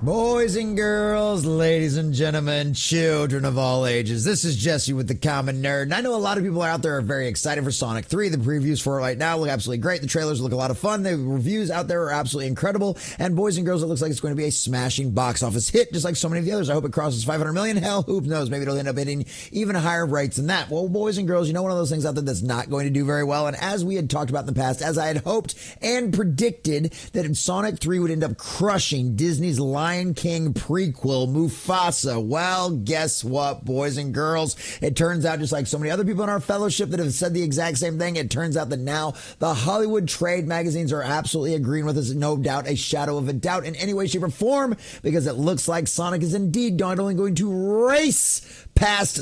Boys and girls, ladies and gentlemen, children of all ages, this is Jesse with the Common Nerd, and I know a lot of people out there are very excited for Sonic 3. The previews for it right now look absolutely great. The trailers look a lot of fun. The reviews out there are absolutely incredible, and boys and girls, it looks like it's going to be a smashing box office hit, just like so many of the others. I hope it crosses 500 million. Hell, who knows? Maybe it'll end up hitting even higher rates than that. Well, boys and girls, you know one of those things out there that's not going to do very well, and as we had talked about in the past, as I had hoped and predicted, that Sonic 3 would end up crushing Disney's Lion King prequel, Mufasa. Well, guess what, boys and girls? It turns out, just like so many other people in our fellowship that have said the exact same thing, it turns out that now the Hollywood trade magazines are absolutely agreeing with us, no doubt, a shadow of a doubt in any way, shape, or form, because it looks like Sonic is indeed not only going to race past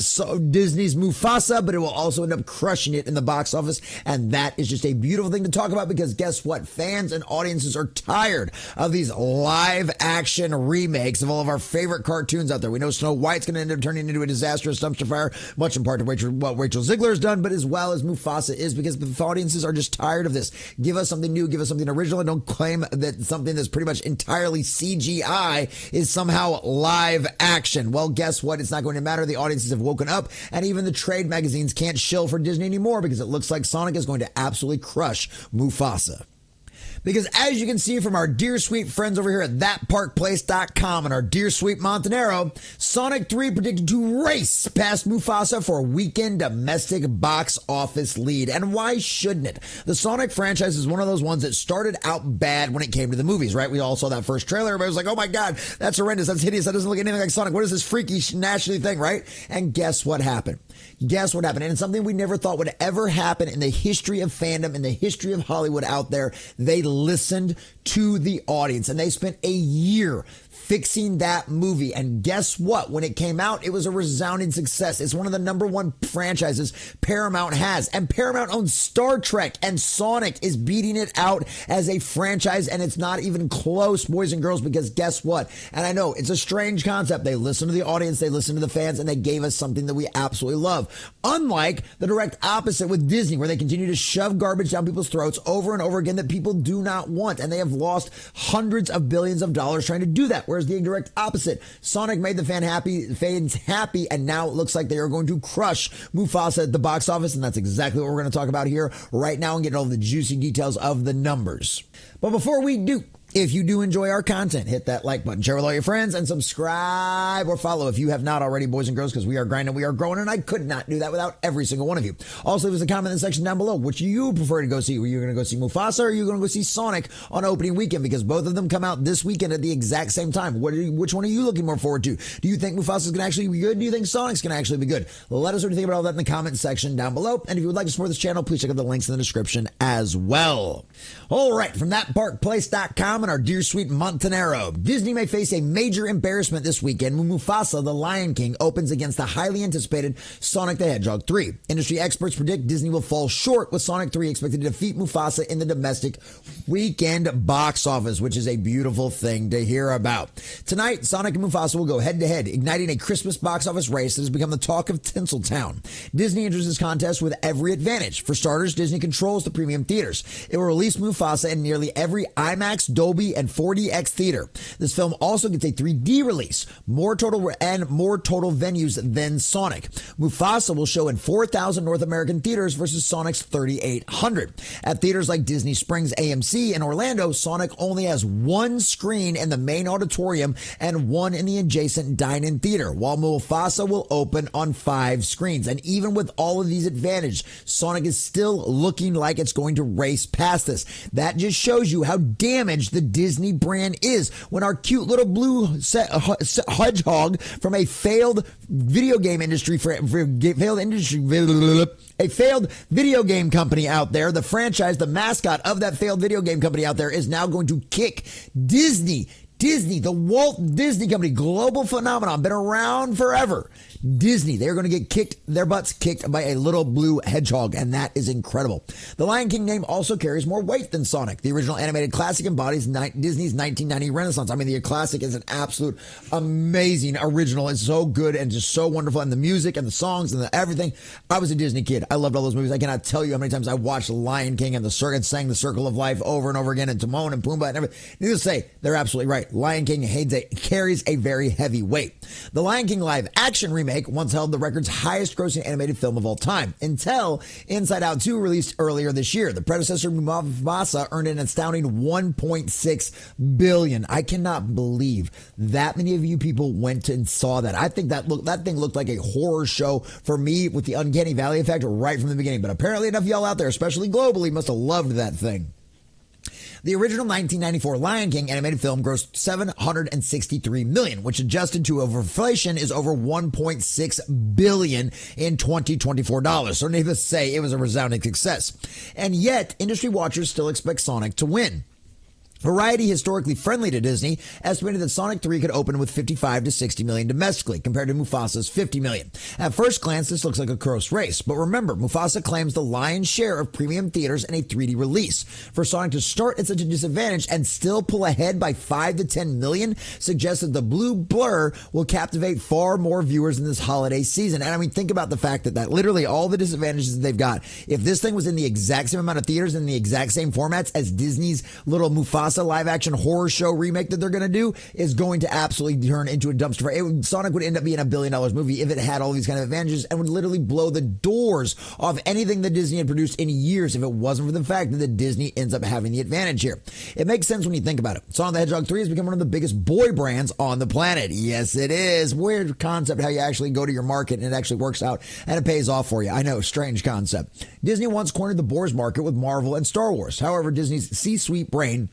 Disney's Mufasa, but it will also end up crushing it in the box office, and that is just a beautiful thing to talk about, because guess what? Fans and audiences are tired of these live-action remakes of all of our favorite cartoons out there. We know Snow White's going to end up turning into a disastrous dumpster fire, much in part to what Rachel Ziegler has done, but as well as Mufasa is, because the audiences are just tired of this. Give us something new, give us something original, and don't claim that something that's pretty much entirely CGI is somehow live action. Well, guess what? It's not going to matter. The audiences have woken up, and even the trade magazines can't shill for Disney anymore, because it looks like Sonic is going to absolutely crush Mufasa. Because as you can see from our dear sweet friends over here at thatparkplace.com and our dear sweet Montanero, Sonic 3 predicted to race past Mufasa for a weekend domestic box office lead. And why shouldn't it? The Sonic franchise is one of those ones that started out bad when it came to the movies, right? We all saw that first trailer. Everybody was like, oh my God, that's horrendous. That's hideous. That doesn't look anything like Sonic. What is this freaky, nationally thing, right? And guess what happened? Guess what happened? And it's something we never thought would ever happen in the history of fandom, in the history of Hollywood out there. They listened to the audience, and they spent a year fixing that movie. And guess what? When it came out, it was a resounding success. It's one of the #1 franchises Paramount has. And Paramount owns Star Trek, and Sonic is beating it out as a franchise, and it's not even close, boys and girls, because guess what? And I know it's a strange concept. They listen to the audience, they listen to the fans, and they gave us something that we absolutely love. Unlike the direct opposite with Disney, where they continue to shove garbage down people's throats over and over again that people do not want, and they have lost hundreds of billions of dollars trying to do that. Whereas the direct opposite, Sonic made the fans happy, and now it looks like they are going to crush Mufasa at the box office, and that's exactly what we're going to talk about here right now and get all the juicy details of the numbers. But before we do, if you do enjoy our content, hit that like button, share with all your friends, and subscribe or follow if you have not already, boys and girls, because we are grinding, we are growing, and I could not do that without every single one of you. Also, leave us a comment in the section down below. Which you prefer to go see? Are you going to go see Mufasa, or are you going to go see Sonic on opening weekend? Because both of them come out this weekend at the exact same time. Which one are you looking more forward to? Do you think Mufasa's going to actually be good? Do you think Sonic's going to actually be good? Let us know what you think about all that in the comment section down below. And if you would like to support this channel, please check out the links in the description as well. All right, from thatparkplace.com and our dear sweet Montanero, Disney may face a major embarrassment this weekend when Mufasa, the Lion King, opens against the highly anticipated Sonic the Hedgehog 3. Industry experts predict Disney will fall short, with Sonic 3 expected to defeat Mufasa in the domestic weekend box office, which is a beautiful thing to hear about. Tonight, Sonic and Mufasa will go head-to-head, igniting a Christmas box office race that has become the talk of Tinseltown. Disney enters this contest with every advantage. For starters, Disney controls the premium theaters. It will release Mufasa in nearly every IMAX, Dolby, and 4DX theater. This film also gets a 3D release, more total venues than Sonic. Mufasa will show in 4,000 North American theaters versus Sonic's 3,800. At theaters like Disney Springs AMC in Orlando, Sonic only has one screen in the main auditorium and one in the adjacent dine-in theater, while Mufasa will open on 5 screens. And even with all of these advantages, Sonic is still looking like it's going to race past this. That just shows you how damaged the Disney brand is, when our cute little blue hedgehog from a failed video game industry, a failed video game company out there, the franchise, the mascot of that failed video game company out there, is now going to kick Disney, the Walt Disney Company, global phenomenon, been around forever. Disney, they're going to get their butts kicked by a little blue hedgehog, and that is incredible. The Lion King name also carries more weight than Sonic. The original animated classic embodies Disney's 1990 Renaissance. I mean, the classic is an absolute amazing original. It's so good and just so wonderful, and the music and the songs and everything. I was a Disney kid. I loved all those movies. I cannot tell you how many times I watched Lion King and sang The Circle of Life over and over again, and Timon and Pumbaa and everything. Needless to say, they're absolutely right. Lion King carries a very heavy weight. The Lion King live action remake once held the record's highest grossing animated film of all time, until Inside Out 2 released earlier this year. The predecessor, Mufasa, earned an astounding $1.6 billion. I cannot believe that many of you people went and saw that. I think that thing looked like a horror show for me, with the uncanny valley effect right from the beginning. But apparently enough y'all out there, especially globally, must have loved that thing. The original 1994 Lion King animated film grossed $763 million, which adjusted to inflation is over $1.6 billion in 2024 dollars. So needless to say, it was a resounding success. And yet, industry watchers still expect Sonic to win. Variety, historically friendly to Disney, estimated that Sonic 3 could open with $55 to $60 million domestically, compared to Mufasa's $50 million. At first glance, this looks like a close race, but remember, Mufasa claims the lion's share of premium theaters and a 3D release. For Sonic to start at such a disadvantage and still pull ahead by $5 to $10 million suggests that the blue blur will captivate far more viewers in this holiday season. And I mean, think about the fact that literally all the disadvantages that they've got, if this thing was in the exact same amount of theaters and the exact same formats as Disney's little Mufasa live action horror show remake that they're going to do, is going to absolutely turn into a dumpster fire. Sonic would end up being $1 billion movie if it had all these kind of advantages, and would literally blow the doors off anything that Disney had produced in years if it wasn't for the fact that Disney ends up having the advantage here. It makes sense when you think about it. Sonic the Hedgehog 3 has become one of the biggest boy brands on the planet. Yes, it is. Weird concept how you actually go to your market and it actually works out and it pays off for you. I know, strange concept. Disney once cornered the boys market with Marvel and Star Wars. However, Disney's C-suite brain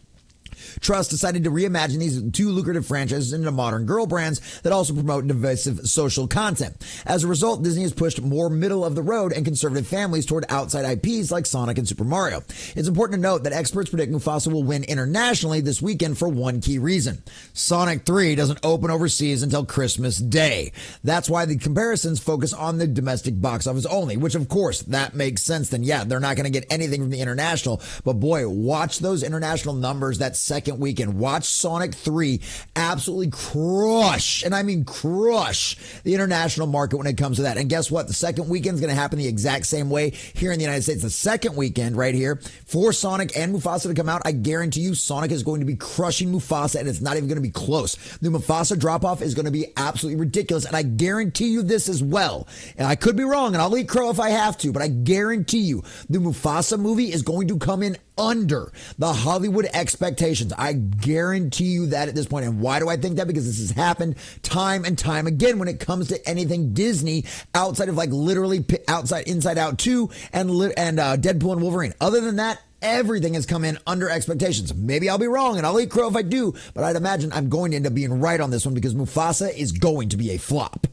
Trust decided to reimagine these two lucrative franchises into modern girl brands that also promote divisive social content. As a result, Disney has pushed more middle-of-the-road and conservative families toward outside IPs like Sonic and Super Mario. It's important to note that experts predict Mufasa will win internationally this weekend for one key reason. Sonic 3 doesn't open overseas until Christmas Day. That's why the comparisons focus on the domestic box office only, which of course, that makes sense. Then yeah, they're not going to get anything from the international, but boy, watch those international numbers that second weekend. Watch Sonic 3 absolutely crush, and I mean crush, the international market when it comes to that. And guess what? The second weekend is going to happen the exact same way here in the United States. The second weekend right here for Sonic and Mufasa to come out, I guarantee you Sonic is going to be crushing Mufasa, and it's not even going to be close. The Mufasa drop-off is going to be absolutely ridiculous, and I guarantee you this as well. And I could be wrong, and I'll eat crow if I have to, but I guarantee you the Mufasa movie is going to come in under the Hollywood expectations. I guarantee you that at this point. And why do I think that? Because this has happened time and time again when it comes to anything Disney outside of like literally outside Inside Out 2 and Deadpool and Wolverine. Other than that, everything has come in under expectations. Maybe I'll be wrong and I'll eat crow if I do, but I'd imagine I'm going to end up being right on this one because Mufasa is going to be a flop.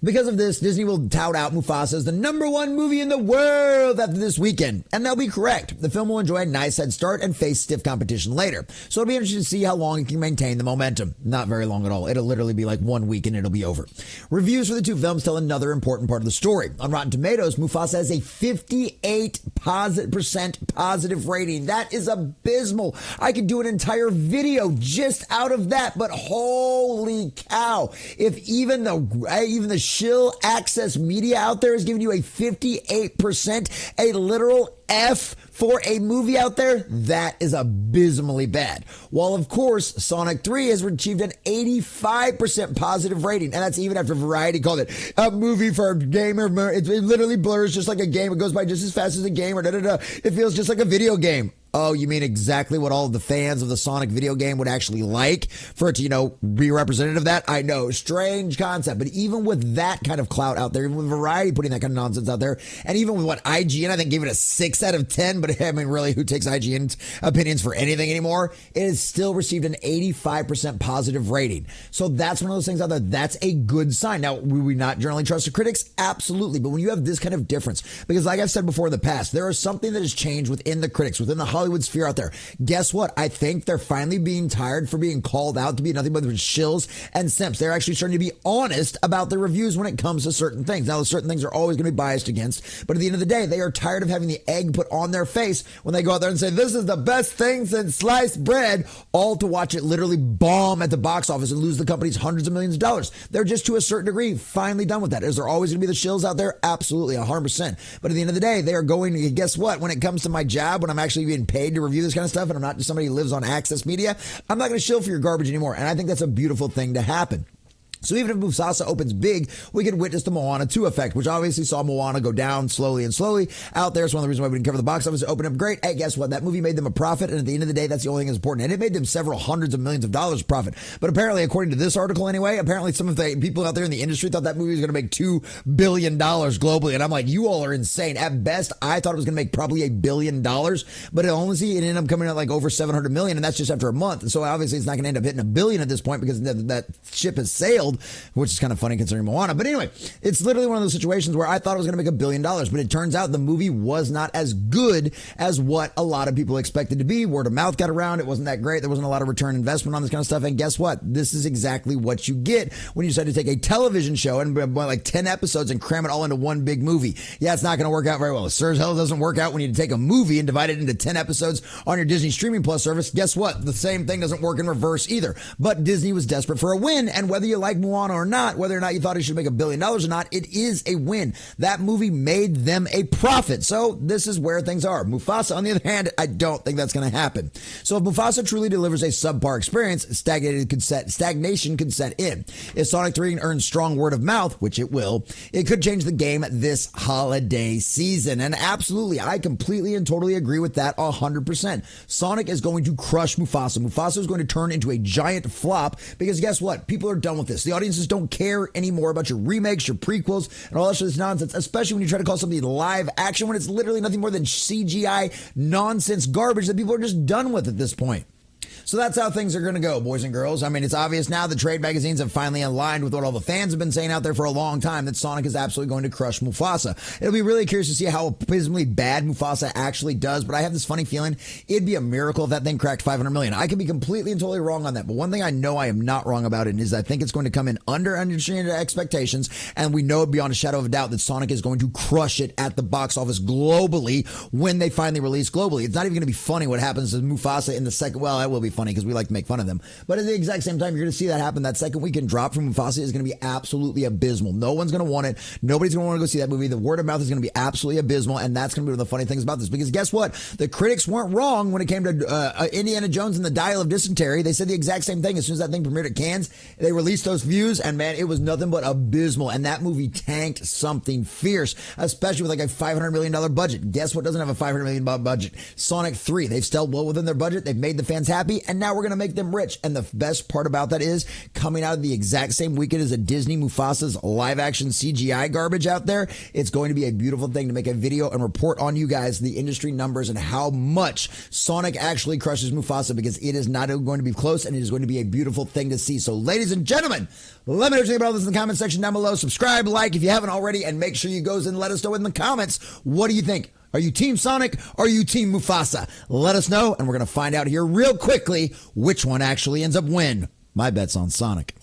Because of this, Disney will tout out Mufasa as the #1 movie in the world after this weekend. And they'll be correct. The film will enjoy a nice head start and face stiff competition later. So it'll be interesting to see how long it can maintain the momentum. Not very long at all. It'll literally be like 1 week and it'll be over. Reviews for the two films tell another important part of the story. On Rotten Tomatoes, Mufasa has a 58% positive rating. That is abysmal. I could do an entire video just out of that, but holy cow. If even the shill access media out there is giving you a 58%, a literal F for a movie out there, that is abysmally bad. While, of course, Sonic 3 has achieved an 85% positive rating, and that's even after Variety called it a movie for a gamer. It literally blurs just like a game. It goes by just as fast as a game, or It feels just like a video game. Oh, you mean exactly what all of the fans of the Sonic video game would actually like for it to, be representative of that? I know, strange concept. But even with that kind of clout out there, even with Variety putting that kind of nonsense out there, and even with what IGN, I think, gave it a 6 out of 10, but I mean, really, who takes IGN's opinions for anything anymore? It has still received an 85% positive rating. So that's one of those things out there. That's a good sign. Now, will we not generally trust the critics? Absolutely. But when you have this kind of difference, because like I've said before in the past, there is something that has changed within the critics, within the Hollywood Hollywood sphere out there. Guess what? I think they're finally being tired for being called out to be nothing but shills and simps. They're actually starting to be honest about their reviews when it comes to certain things. Now, certain things are always going to be biased against, but at the end of the day, they are tired of having the egg put on their face when they go out there and say, this is the best thing since sliced bread, all to watch it literally bomb at the box office and lose the company's hundreds of millions of dollars. They're just, to a certain degree, finally done with that. Is there always going to be the shills out there? Absolutely, 100%. But at the end of the day, they are going to, guess what? When it comes to my job, when I'm actually being paid to review this kind of stuff, and I'm not just somebody who lives on Access Media, I'm not going to shill for your garbage anymore. And I think that's a beautiful thing to happen. So even if Mufasa opens big, we could witness the Moana 2 effect, which obviously saw Moana go down slowly and slowly out there. It's one of the reasons why we didn't cover the box office. It opened up great. Hey, guess what? That movie made them a profit, and at the end of the day, that's the only thing that's important. And it made them several hundreds of millions of dollars profit. But apparently, according to this article anyway, apparently some of the people out there in the industry thought that movie was going to make $2 billion globally. And I'm like, you all are insane. At best, I thought it was going to make probably $1 billion, but it ended up coming out like over 700 million, and that's just after a month. And so obviously, it's not going to end up hitting $1 billion at this point because that ship has sailed, which is kind of funny considering Moana. But anyway, it's literally one of those situations where I thought it was going to make $1 billion, but it turns out the movie was not as good as what a lot of people expected to be. Word of mouth got around. It wasn't that great. There wasn't a lot of return investment on this kind of stuff. And guess what? This is exactly what you get when you decide to take a television show and like 10 episodes and cram it all into one big movie. Yeah, it's not going to work out very well. It sure as hell doesn't work out when you take a movie and divide it into 10 episodes on your Disney Streaming Plus service. Guess what? The same thing doesn't work in reverse either. But Disney was desperate for a win, and whether you like Moana or not, whether or not you thought it should make $1 billion or not, it is a win. That movie made them a profit. So this is where things are. Mufasa, on the other hand, I don't think that's going to happen. So if Mufasa truly delivers a subpar experience, stagnation could set in. If Sonic 3 earns strong word of mouth, which it will, it could change the game this holiday season. And absolutely, I completely and totally agree with that 100%. Sonic is going to crush Mufasa. Mufasa is going to turn into a giant flop because guess what? People are done with this. The audiences don't care anymore about your remakes, your prequels, and all that shit is nonsense, especially when you try to call something live action when it's literally nothing more than CGI nonsense garbage that people are just done with at this point. So that's how things are going to go, boys and girls. I mean, it's obvious now the trade magazines have finally aligned with what all the fans have been saying out there for a long time, that Sonic is absolutely going to crush Mufasa. It'll be really curious to see how abysmally bad Mufasa actually does, but I have this funny feeling it'd be a miracle if that thing cracked 500 million. I could be completely and totally wrong on that, but one thing I know I am not wrong about it is I think it's going to come in under expectations, and we know beyond a shadow of a doubt that Sonic is going to crush it at the box office globally when they finally release globally. It's not even going to be funny what happens to Mufasa in the second, well, that will be funny because we like to make fun of them. But at the exact same time, you're going to see that happen. That second weekend drop from Mufasa is going to be absolutely abysmal. No one's going to want it. Nobody's going to want to go see that movie. The word of mouth is going to be absolutely abysmal, and that's going to be one of the funny things about this. Because guess what? The critics weren't wrong when it came to Indiana Jones and the Dial of Dysentery. They said the exact same thing. As soon as that thing premiered at Cannes, they released those views, and man, it was nothing but abysmal. And that movie tanked something fierce, especially with like a $500 million budget. Guess what doesn't have a $500 million budget? Sonic 3. They've still well within their budget. They've made the fans happy, and now we're going to make them rich. And the best part about that is coming out of the exact same weekend as a Disney Mufasa's live action CGI garbage out there. It's going to be a beautiful thing to make a video and report on you guys the industry numbers and how much Sonic actually crushes Mufasa, because it is not going to be close, and it is going to be a beautiful thing to see. So ladies and gentlemen, let me know what you think about this in the comment section down below. Subscribe, like if you haven't already, and make sure you go and let us know in the comments, what do you think? Are you Team Sonic? Or are you Team Mufasa? Let us know, and we're going to find out here real quickly which one actually ends up winning. My bet's on Sonic.